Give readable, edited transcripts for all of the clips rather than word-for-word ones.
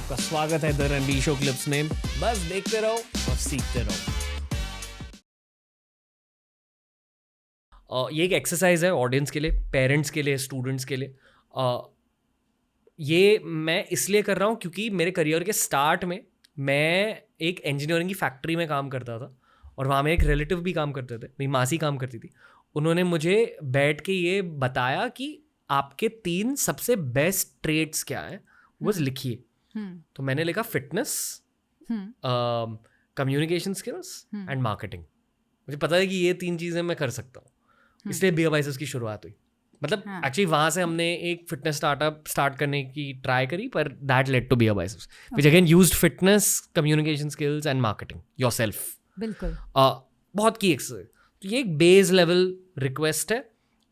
आपका स्वागत है द रणबीर शो क्लिप्स में। बस देखते रहो और सीखते रहो। ये एक एक्सरसाइज है ऑडियंस के लिए, पेरेंट्स के लिए, स्टूडेंट्स के लिए। ये मैं इसलिए कर रहा हूँ क्योंकि मेरे करियर के स्टार्ट में मैं एक इंजीनियरिंग की फैक्ट्री में काम करता था और वहाँ मेरे एक रिलेटिव भी काम करते थे, मेरी मासी काम करती थी। उन्होंने मुझे बैठ के ये बताया कि आपके 3 सबसे बेस्ट ट्रेड्स क्या हैं, वो लिखिए। तो मैंने लिखा fitness, communication skills and marketing. मुझे पता है कि ये 3 चीज़ें मैं कर सकता हूँ, इसलिए बियर की शुरुआत हुई। मतलब एक्चुअली वहाँ से हमने एक फिटनेस स्टार्टअप स्टार्ट करने की ट्राई करी, पर that led to bear which again used fitness, communication skills and marketing yourself. बिल्कुल बहुत की एक्सरसाइज। तो ये एक बेस लेवल रिक्वेस्ट है,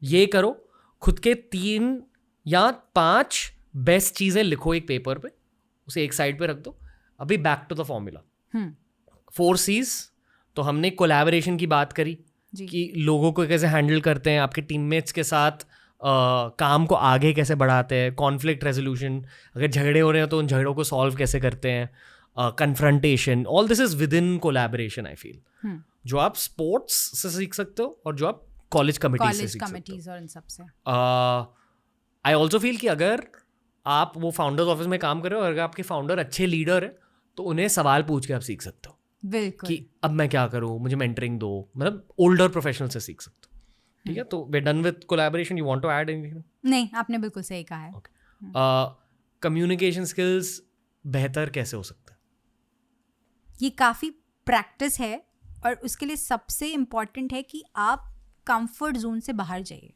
ये करो। खुद के 3 या 5 बेस्ट चीज़ें लिखो एक पेपर पे, उसे एक साइड पे रख दो। अभी back to the formula, 4 C's। तो हमने कोलैबोरेशन की बात करी कि लोगों को कैसे हैंडल करते हैं, आपके टीममेट्स के साथ काम को आगे कैसे बढ़ाते हैं, कॉन्फ्लिक्ट रेजोल्यूशन, अगर झगड़े हो रहे हैं तो उन झगड़ों को सॉल्व कैसे करते हैं, confrontation. All this is with in collaboration I feel, जो आप स्पोर्ट्स से सीख सकते हो और जो आप कॉलेज कमिटीज से सीख सकते हो। और इन सब से आई ऑल्सो फील कि अगर आप वो फाउंडर्स ऑफिस में काम कर रहे हो और अगर आपके फाउंडर अच्छे लीडर है तो उन्हें सवाल पूछ के आप सीख सकते हो। बिल्कुल कि अब मैं क्या करूँ, मुझे मेंटरिंग दो। मतलब ओल्डर प्रोफेशनल से सीख सकते हो। ठीक है, तो we done with collaboration. You want to add anything? नहीं, आपने बिल्कुल सही कहा है। कम्युनिकेशन स्किल्स बेहतर कैसे हो सकता है? ये काफ़ी प्रैक्टिस है और उसके लिए सबसे इम्पॉर्टेंट है कि आप कंफर्ट जोन से बाहर जाइए।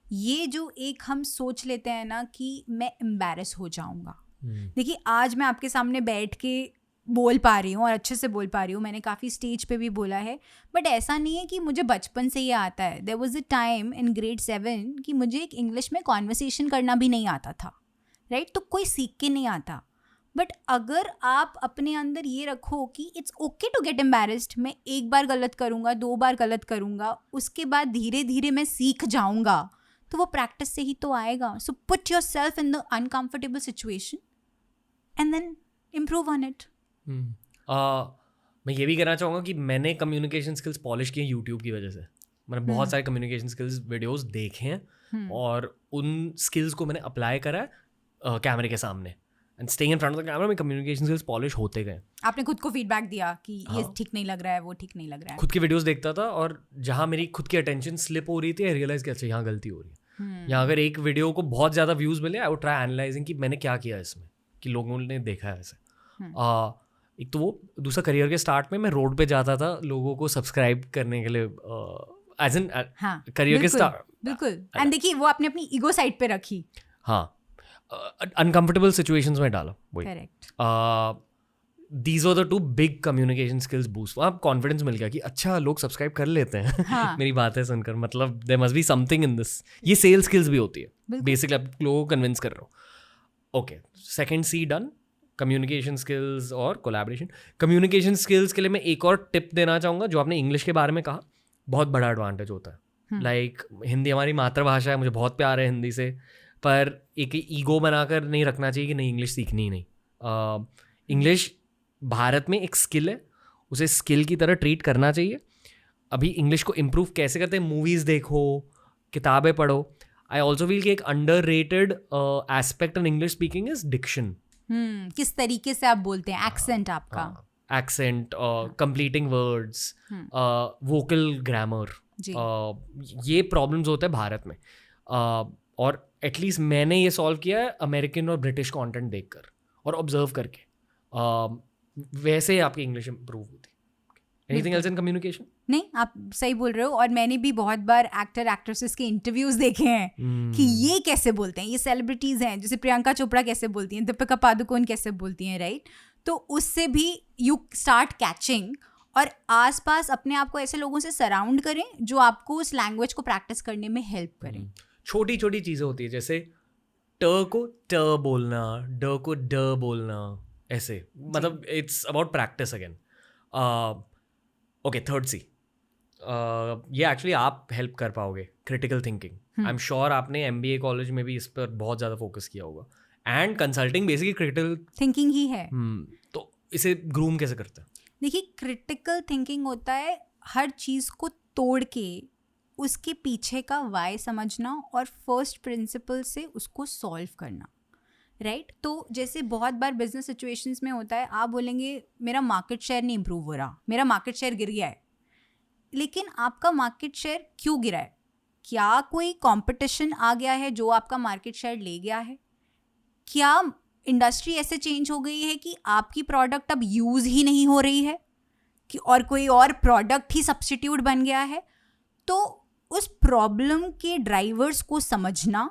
ये जो एक हम सोच लेते हैं ना कि मैं एम्बैरस हो जाऊंगा। देखिए, आज मैं आपके सामने बैठ के बोल पा रही हूँ और अच्छे से बोल पा रही हूँ, मैंने काफ़ी स्टेज पे भी बोला है, बट ऐसा नहीं है कि मुझे बचपन से ये आता है। There was a time in grade 7 कि मुझे एक इंग्लिश में कॉन्वर्सेशन करना भी नहीं आता था, राइट? तो कोई सीख के नहीं आता। बट अगर आप अपने अंदर ये रखो कि it's okay to get embarrassed, मैं एक बार गलत करूँगा, 2 बार गलत करूँगा, उसके बाद धीरे धीरे मैं सीख जाऊँगा, तो वो प्रैक्टिस से ही तो आएगा। So put yourself in the uncomfortable situation and then improve on it. मैं ये भी कहना चाहूँगा कि मैंने कम्युनिकेशन स्किल्स पॉलिश किए यूट्यूब की वजह से। मैंने बहुत सारे कम्युनिकेशन स्किल्स वीडियोस देखे हैं और उन स्किल्स को मैंने अप्लाई करा है कैमरे के सामने। And staying in front of the camera में कम्युनिकेशन स्किल्स पॉलिश होते गए। आपने खुद को फीडबैक दिया कि ये ठीक नहीं लग रहा है, वो ठीक नहीं लग रहा है। खुद की वीडियोस देखता था और जहाँ मेरी खुद की अटेंशन स्लिप हो रही थी, आई रियलाइज कि अच्छा यहाँ गलती हो रही है। यहाँ अगर एक वीडियो को बहुत ज़्यादा व्यूज़ मिले, आई वुड ट्राई एनालाइजिंग कि मैंने क्या किया इसमें कि लोगों ने देखा है ऐसे। एक तो वो, दूसरा करियर के स्टार्ट में मैं रोड पे जाता था लोगों को सब्सक्राइब करने के लिए, एज इन करियर के स्टार्ट। बिल्कुल। एंड देखिए, वो आपने अपनी ईगो साइड पे रखी। हाँ, अनकंफर्टेबल सिचुएशंस में डाला। वही correct. These are the 2 big communication skills boost. वहाँ कॉन्फिडेंस मिल गया कि अच्छा लोग सब्सक्राइब कर लेते हैं। हाँ। मेरी बातें सुनकर, मतलब there must be something in this. ये सेल्स स्किल्स भी होती है, बेसिकली आप लोगों को कन्विंस कर रहे हो। ओके, सेकंड सी डन, कम्युनिकेशन स्किल्स और कोलैबोरेशन। कम्युनिकेशन स्किल्स के लिए मैं एक और टिप देना चाहूँगा। जो आपने इंग्लिश के बारे में कहा, बहुत बड़ा एडवांटेज होता है। लाइक हिंदी हमारी मातृभाषा है, मुझे बहुत प्यार है हिंदी से, पर एक ईगो बनाकर नहीं रखना चाहिए कि नहीं इंग्लिश सीखनी ही नहीं। इंग्लिश भारत में एक स्किल है, उसे स्किल की तरह ट्रीट करना चाहिए। अभी इंग्लिश को इम्प्रूव कैसे करते हैं? मूवीज़ देखो, किताबें पढ़ो। आई ऑल्सो फील कि एक under rated aspect in English speaking is diction. किस तरीके से आप बोलते हैं, एक्सेंट आपका, accent, completing words, vocal grammar, ये प्रॉब्लम्स होते हैं भारत में। और एटलीस्ट मैंने ये सॉल्व किया है अमेरिकन और ब्रिटिश कंटेंट देखकर और ऑब्जर्व करके। वैसे आपकी इंग्लिश इंप्रूव होती। Anything else in communication? नहीं, आप सही बोल रहे हो। और मैंने भी बहुत बार एक्टर एक्ट्रेसेस के इंटरव्यूज देखे हैं कि ये कैसे बोलते हैं, ये सेलिब्रिटीज हैं, जैसे प्रियंका चोपड़ा कैसे बोलती हैं, दीपिका पादुकोण कैसे बोलती हैं, राइट? तो उससे भी यू स्टार्ट कैचिंग। और आसपास अपने आप को ऐसे लोगों से सराउंड करें जो आपको उस लैंग्वेज को प्रैक्टिस करने में हेल्प करें। छोटी छोटी चीज़ें होती है, जैसे ट को ट बोलना, ड को ड बोलना, ऐसे। मतलब it's about practice again. Okay, third C, ये एक्चुअली आप हेल्प कर पाओगे, critical thinking. I am sure आपने MBA कॉलेज में भी इस पर बहुत ज़्यादा फोकस किया होगा। And consulting basically critical thinking ही है। तो इसे ग्रूम कैसे करते हैं? देखिए, क्रिटिकल थिंकिंग होता है हर चीज़ को तोड़ के उसके पीछे का वाई समझना और फर्स्ट प्रिंसिपल से उसको सॉल्व करना, राइट? तो जैसे बहुत बार बिजनेस सिचुएशंस में होता है, आप बोलेंगे मेरा मार्केट शेयर नहीं इम्प्रूव हो रहा, मेरा मार्केट शेयर गिर गया है। लेकिन आपका मार्केट शेयर क्यों गिरा है? क्या कोई कंपटीशन आ गया है जो आपका मार्केट शेयर ले गया है? क्या इंडस्ट्री ऐसे चेंज हो गई है कि आपकी प्रोडक्ट अब यूज़ ही नहीं हो रही है, कि और कोई और प्रोडक्ट ही सब्स्टिट्यूट बन गया है? तो उस प्रॉब्लम के ड्राइवर्स को समझना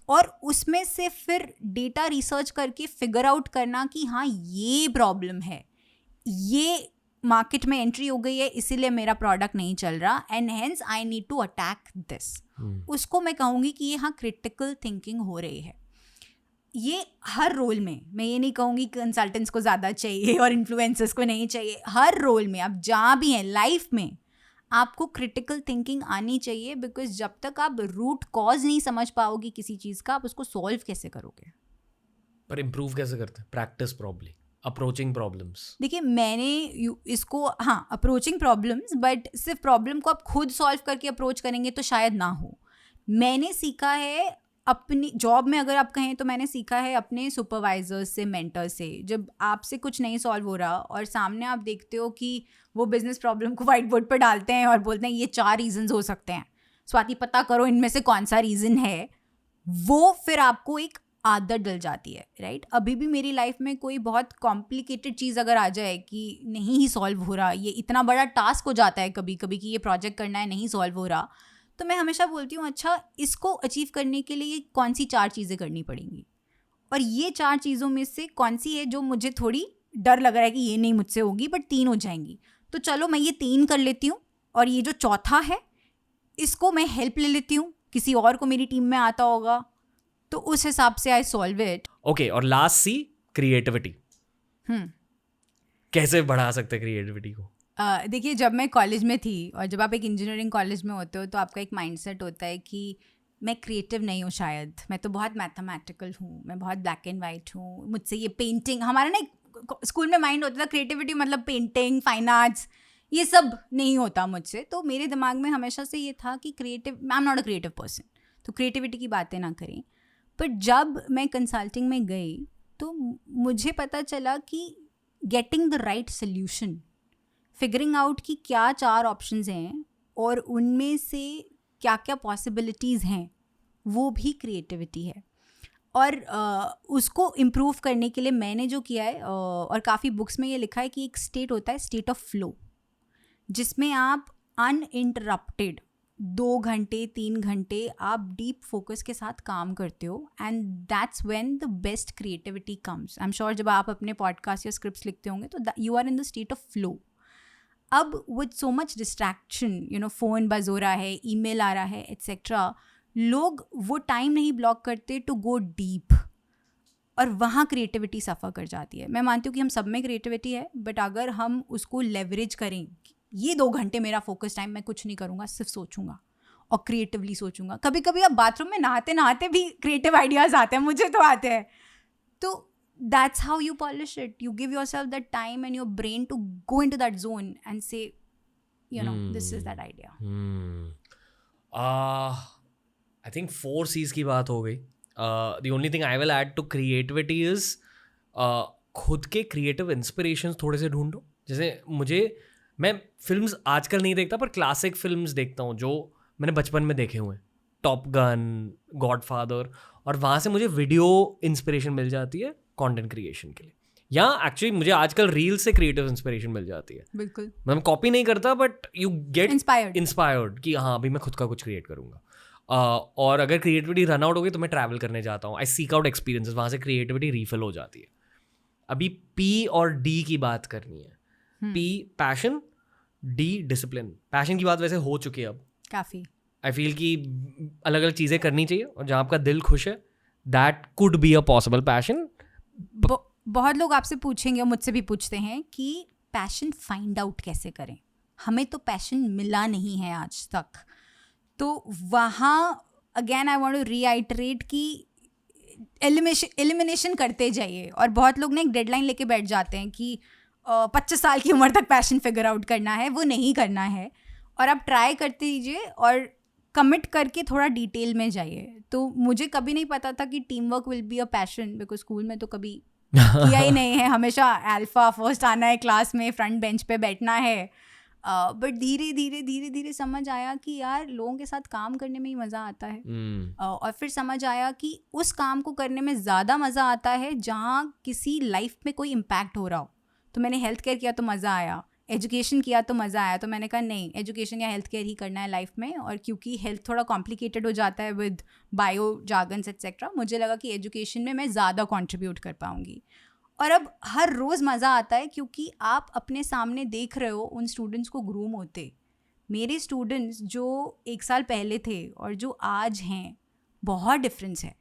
और उसमें से फिर डेटा रिसर्च करके फिगर आउट करना कि हाँ, ये प्रॉब्लम है, ये मार्केट में एंट्री हो गई है, इसीलिए मेरा प्रोडक्ट नहीं चल रहा, and hence I need to attack this. उसको मैं कहूँगी कि ये हाँ क्रिटिकल थिंकिंग हो रही है। ये हर रोल में, मैं ये नहीं कहूँगी कंसल्टेंट्स को ज़्यादा चाहिए और इन्फ्लुएंसर्स को नहीं चाहिए, हर रोल में आप जहाँ भी हैं लाइफ में आपको क्रिटिकल थिंकिंग आनी चाहिए, बिकॉज जब तक आप रूट कॉज नहीं समझ पाओगे किसी चीज़ का, आप उसको सॉल्व कैसे करोगे? पर इम्प्रूव कैसे करते हैं? Practice probably approaching problems. देखिए, मैंने इसको हाँ अप्रोचिंग प्रॉब्लम्स, बट सिर्फ प्रॉब्लम को आप खुद सॉल्व करके अप्रोच करेंगे तो शायद ना हो। मैंने सीखा है अपनी जॉब में, अगर आप कहें तो मैंने सीखा है अपने सुपरवाइजर्स से, मेंटर से। जब आपसे कुछ नहीं सॉल्व हो रहा और सामने आप देखते हो कि वो बिजनेस प्रॉब्लम को व्हाइट बोर्ड पर डालते हैं और बोलते हैं ये 4 रीजंस हो सकते हैं, स्वाति पता करो इनमें से कौन सा रीज़न है, वो फिर आपको एक आदत डल जाती है, राइट? अभी भी मेरी लाइफ में कोई बहुत कॉम्प्लिकेटेड चीज़ अगर आ जाए कि नहीं ही सॉल्व हो रहा, ये इतना बड़ा टास्क हो जाता है कभी कभी कि ये प्रोजेक्ट करना है, नहीं सॉल्व हो रहा, तो मैं हमेशा बोलती हूँ अच्छा इसको अचीव करने के लिए कौन सी 4 चीज़ें करनी पड़ेंगी, और ये 4 चीज़ों में से कौन सी है जो मुझे थोड़ी डर लग रहा है कि ये नहीं मुझसे होगी, बट 3 हो जाएंगी, तो चलो मैं ये 3 कर लेती हूँ, और ये जो चौथा है इसको मैं हेल्प ले लेती हूँ, किसी और को मेरी टीम में आता होगा, तो उस हिसाब से आई सॉल्व इट। ओके, और लास्ट सी, क्रिएटिविटी। कैसे बढ़ा सकते हैं क्रिएटिविटी को? देखिए, जब मैं कॉलेज में थी और जब आप एक इंजीनियरिंग कॉलेज में होते हो तो आपका एक माइंडसेट होता है कि मैं क्रिएटिव नहीं हूँ, शायद मैं तो बहुत मैथमेटिकल हूँ, मैं बहुत ब्लैक एंड वाइट हूँ, मुझसे ये पेंटिंग, हमारा ना स्कूल में माइंड होता था क्रिएटिविटी मतलब पेंटिंग, फाइन आर्ट्स, ये सब नहीं होता मुझसे। तो मेरे दिमाग में हमेशा से ये था कि creative, I am not a creative person, तो क्रिएटिविटी की बातें ना करें। बट जब मैं कंसल्टिंग में गई तो मुझे पता चला कि getting the right solution, figuring out कि क्या 4 ऑप्शंस हैं और उनमें से क्या क्या पॉसिबिलिटीज़ हैं, वो भी क्रिएटिविटी है। और उसको इम्प्रूव करने के लिए मैंने जो किया है, और काफ़ी बुक्स में ये लिखा है कि एक स्टेट होता है, स्टेट ऑफ फ्लो, जिसमें आप अनइंटरप्टेड 2 घंटे 3 घंटे आप डीप फोकस के साथ काम करते हो, and that's when the best creativity comes. I am sure जब आप अपने पॉडकास्ट या स्क्रिप्ट्स लिखते होंगे तो you are in the state of flow. अब with so much distraction, phone बज हो रहा है, ईमेल आ रहा है, एट्सेट्रा, लोग वो टाइम नहीं ब्लॉक करते टू गो डीप, और वहाँ क्रिएटिविटी सफ़र कर जाती है। मैं मानती हूँ कि हम सब में क्रिएटिविटी है, बट अगर हम उसको लेवरेज करें, ये 2 घंटे मेरा फोकस टाइम, मैं कुछ नहीं करूँगा, सिर्फ सोचूंगा और क्रिएटिवली सोचूंगा। कभी कभी आप बाथरूम में नहाते नहाते भी क्रिएटिव आइडियाज़ आते हैं, मुझे तो आते हैं। तो that's how you polish it. You give yourself that time and your brain to go into that zone and say, this is that idea. I think 4 C's की बात हो गई. The only thing I will add to creativity is खुद के creative inspirations थोड़े से ढूंढो. जैसे मैं फिल्म्स आजकल नहीं देखता, पर क्लासिक फिल्म्स देखता हूँ जो मैंने बचपन में देखे हुए हैं, टॉप गन, गॉडफादर, और वहाँ से मुझे वीडियो इंस्पिरेशन मिल जाती है कंटेंट क्रिएशन के लिए, या एक्चुअली मुझे आजकल रील से क्रिएटिव इंस्पिरेशन मिल जाती है। बिल्कुल, मैं कॉपी नहीं करता, बट यू गेट इंस्पायर्ड कि हाँ अभी मैं खुद का कुछ क्रिएट करूँगा। और अगर क्रिएटिविटी रन आउट हो गई तो मैं ट्रैवल करने जाता हूँ, आई सीक आउट एक्सपीरियंसेस, वहाँ से क्रिएटिविटी रीफिल हो जाती है। अभी पी और डी की बात करनी है। P passion, D discipline. Passion की बात वैसे हो चुकी है अब काफ़ी। आई फील कि अलग अलग चीज़ें करनी चाहिए, और जहाँ आपका दिल खुश है that could be a possible passion. बहुत लोग आपसे पूछेंगे और मुझसे भी पूछते हैं कि पैशन फाइंड आउट कैसे करें, हमें तो पैशन मिला नहीं है आज तक। तो वहाँ again I want to reiterate कि एलिमिनेशन करते जाइए. और बहुत लोग ना एक डेडलाइन लेके बैठ जाते हैं कि 25 साल की उम्र तक पैशन फिगर आउट करना है. वो नहीं करना है. और आप ट्राई करते रहिए और कमिट करके थोड़ा डिटेल में जाइए. तो मुझे कभी नहीं पता था कि team work will be a passion, because school में तो कभी किया ही नहीं है. हमेशा अल्फा फर्स्ट आना है, क्लास में फ्रंट बेंच पे बैठना है. बट धीरे धीरे समझ आया कि यार लोगों के साथ काम करने में ही मज़ा आता है. और फिर समझ आया कि उस काम को करने में ज़्यादा मज़ा आता है जहाँ किसी लाइफ में कोई इम्पैक्ट हो रहा हो. तो मैंने हेल्थ केयर किया तो मज़ा आया, एजुकेशन किया तो मज़ा आया. तो मैंने कहा नहीं, एजुकेशन या हेल्थ केयर ही करना है लाइफ में. और क्योंकि हेल्थ थोड़ा कॉम्प्लिकेटेड हो जाता है विद बायो जार्गन्स एक्सेट्रा, मुझे लगा कि एजुकेशन में मैं ज़्यादा कंट्रीब्यूट कर पाऊँगी. और अब हर रोज़ मज़ा आता है क्योंकि आप अपने सामने देख रहे हो उन स्टूडेंट्स को ग्रूम होते. मेरे स्टूडेंट्स जो 1 साल पहले थे और जो आज हैं, बहुत डिफरेंस है.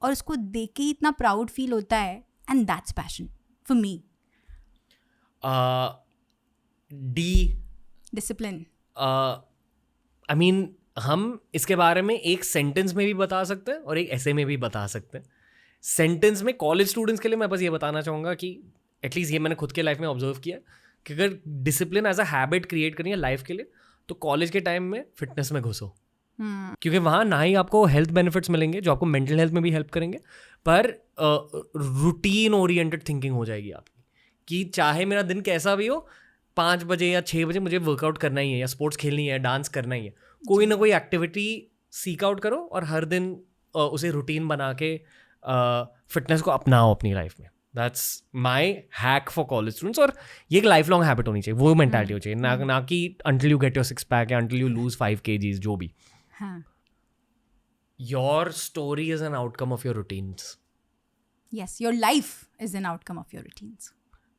और उसको देख के ही इतना प्राउड फील होता है. And that's passion for me. Discipline. I mean हम इसके बारे में एक सेंटेंस में भी बता सकते हैं और एक ऐसे में भी बता सकते हैं. सेंटेंस में कॉलेज स्टूडेंट्स के लिए मैं बस ये बताना चाहूँगा कि एटलीस्ट ये मैंने खुद के लाइफ में ऑब्जर्व किया कि अगर discipline as a habit create करनी है लाइफ के लिए तो कॉलेज के टाइम में फिटनेस में घुसो. क्योंकि वहाँ ना ही आपको हेल्थ बेनिफिट्स मिलेंगे जो आपको मेंटल हेल्थ में भी हेल्प करेंगे, पर रूटीन ओरिएंटेड थिंकिंग हो जाएगी आपकी कि चाहे मेरा दिन कैसा भी हो, 5 बजे या 6 बजे मुझे वर्कआउट करना ही है या स्पोर्ट्स खेलनी है, डांस करना ही है. कोई ना कोई एक्टिविटी सीक आउट करो और हर दिन उसे रूटीन बना के फिटनेस को अपनाओ अपनी लाइफ में. That's my hack for college students. और ये एक लाइफ लॉन्ग हैबिट होनी चाहिए, वो मेंटालिटी होनी चाहिए, ना कि until you get your 6 pack या अंटिल यू लूज 5 kgs जो भी. Your story is an outcome of your routines. Yes, your life is an outcome of your routines.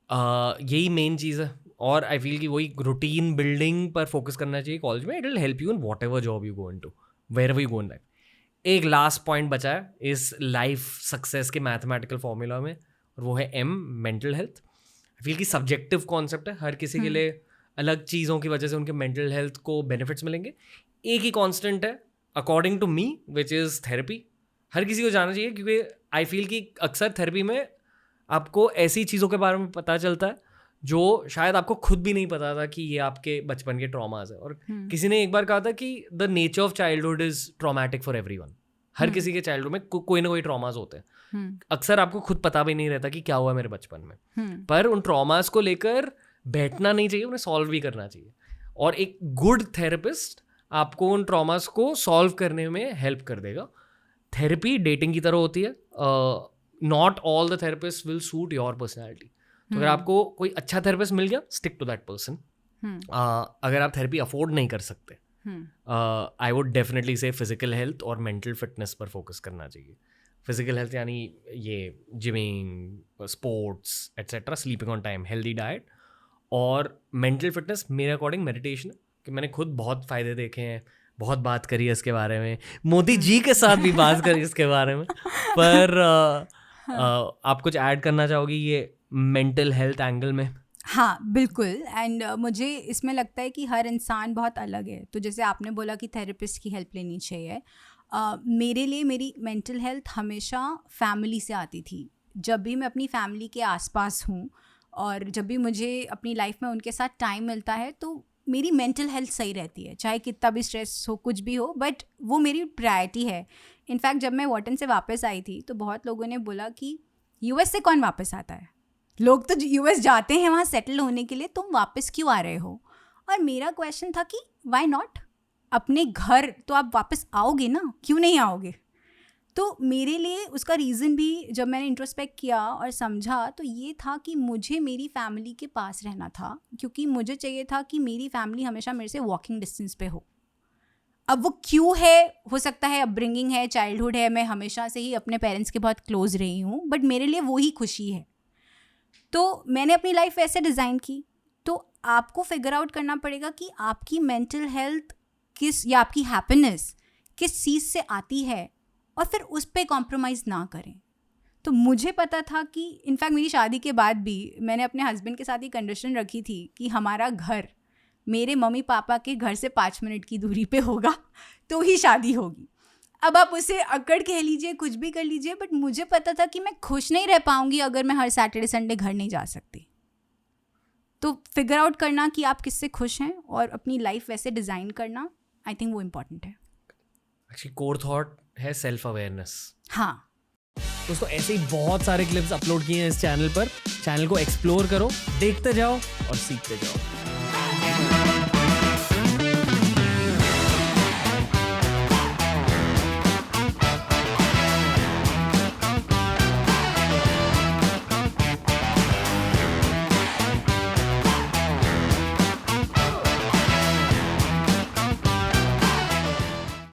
यही मेन चीज़ है. और आई फील कि वही रूटीन बिल्डिंग पर focus करना चाहिए कॉलेज में. It will help you in what ever job you go into, wherever you go in life. एक लास्ट पॉइंट बचा है इस लाइफ सक्सेस के मैथमेटिकल फॉर्मूला में, और वो है M, mental health. I feel कि सब्जेक्टिव कॉन्सेप्ट है. हर किसी के लिए अलग चीज़ों की वजह से उनके मेंटल हेल्थ को बेनिफिट्स मिलेंगे. एक ही कॉन्स्टेंट है according to me which is therapy. हर किसी को जाना चाहिए क्योंकि आई फील कि अक्सर थेरेपी में आपको ऐसी चीज़ों के बारे में पता चलता है जो शायद आपको खुद भी नहीं पता था कि ये आपके बचपन के ट्रॉमास है. और किसी ने एक बार कहा था कि the nature of childhood is traumatic for everyone. हर किसी के चाइल्डहुड में कोई ना कोई ट्रॉमास होते हैं. अक्सर आपको खुद पता भी नहीं रहता कि क्या हुआ मेरे बचपन में. पर उन ट्रॉमास को लेकर बैठना नहीं चाहिए, उन्हें सॉल्व भी करना चाहिए. और एक गुड थेरेपिस्ट आपको उन ट्रॉमास को सॉल्व करने में हेल्प कर देगा. थेरेपी डेटिंग की तरह होती है. Not all the therapist will suit your personality. तो अगर आपको कोई अच्छा थेरेपिस्ट मिल गया, स्टिक टू दैट पर्सन. अगर आप थेरेपी अफोर्ड नहीं कर सकते, आई वुड डेफिनेटली से फिजिकल हेल्थ और मेंटल फिटनेस पर फोकस करना चाहिए. फिजिकल हेल्थ यानी ये gymming, sports etcetera, sleeping on time, healthy diet. और मेंटल फिटनेस मेरे अकॉर्डिंग मेडिटेशन है कि मैंने खुद बहुत फ़ायदे देखे हैं, बहुत बात करी है इसके बारे में, मोदी जी के साथ भी बात करी इसके बारे में. पर आप कुछ ऐड करना चाहोगी ये मेंटल हेल्थ एंगल में? हाँ बिल्कुल. एंड मुझे इसमें लगता है कि हर इंसान बहुत अलग है. तो जैसे आपने बोला कि थेरेपिस्ट की हेल्प लेनी चाहिए, मेरे लिए मेरी मेंटल हेल्थ हमेशा फैमिली से आती थी. जब भी मैं अपनी फैमिली के आसपास हूँ और जब भी मुझे अपनी लाइफ में उनके साथ टाइम मिलता है तो मेरी मेंटल हेल्थ सही रहती है. चाहे कितना भी स्ट्रेस हो, कुछ भी हो, बट वो मेरी प्रायोरिटी है. इनफैक्ट जब मैं वॉटन से वापस आई थी तो बहुत लोगों ने बोला कि यूएस से कौन वापस आता है, लोग तो यूएस जाते हैं वहाँ सेटल होने के लिए, तुम वापस क्यों आ रहे हो. और मेरा क्वेश्चन था कि व्हाई नॉट, अपने घर तो आप वापस आओगे ना, क्यों नहीं आओगे. तो मेरे लिए उसका रीज़न भी जब मैंने इंट्रोस्पेक्ट किया और समझा तो ये था कि मुझे मेरी फैमिली के पास रहना था, क्योंकि मुझे चाहिए था कि मेरी फैमिली हमेशा मेरे से वॉकिंग डिस्टेंस पे हो. अब वो क्यों है, हो सकता है अपब्रिंगिंग है, चाइल्डहुड है, मैं हमेशा से ही अपने पेरेंट्स के बहुत क्लोज रही हूँ, बट मेरे लिए वही खुशी है. तो मैंने अपनी लाइफ वैसे डिज़ाइन की. तो आपको फिगर आउट करना पड़ेगा कि आपकी मेंटल हेल्थ किस या आपकी हैप्पीनेस किस चीज़ से आती है और फिर उस पर कॉम्प्रोमाइज़ ना करें. तो मुझे पता था कि इनफैक्ट मेरी शादी के बाद भी मैंने अपने हस्बैंड के साथ ही कंडीशन रखी थी कि हमारा घर मेरे मम्मी पापा के घर से 5 मिनट की दूरी पे होगा तो ही शादी होगी. अब आप उसे अकड़ कह लीजिए, कुछ भी कर लीजिए, बट मुझे पता था कि मैं खुश नहीं रह पाऊंगी अगर मैं हर सैटरडे संडे घर नहीं जा सकती. तो फिगर आउट करना कि आप किससे खुश हैं और अपनी लाइफ वैसे डिज़ाइन करना, आई थिंक वो इम्पॉर्टेंट है. एक्चुअली कोर थॉट है सेल्फ अवेयरनेस. हाँ, दोस्तों ऐसे ही बहुत सारे क्लिप्स अपलोड किए हैं इस चैनल पर. चैनल को एक्सप्लोर करो, देखते जाओ और सीखते जाओ.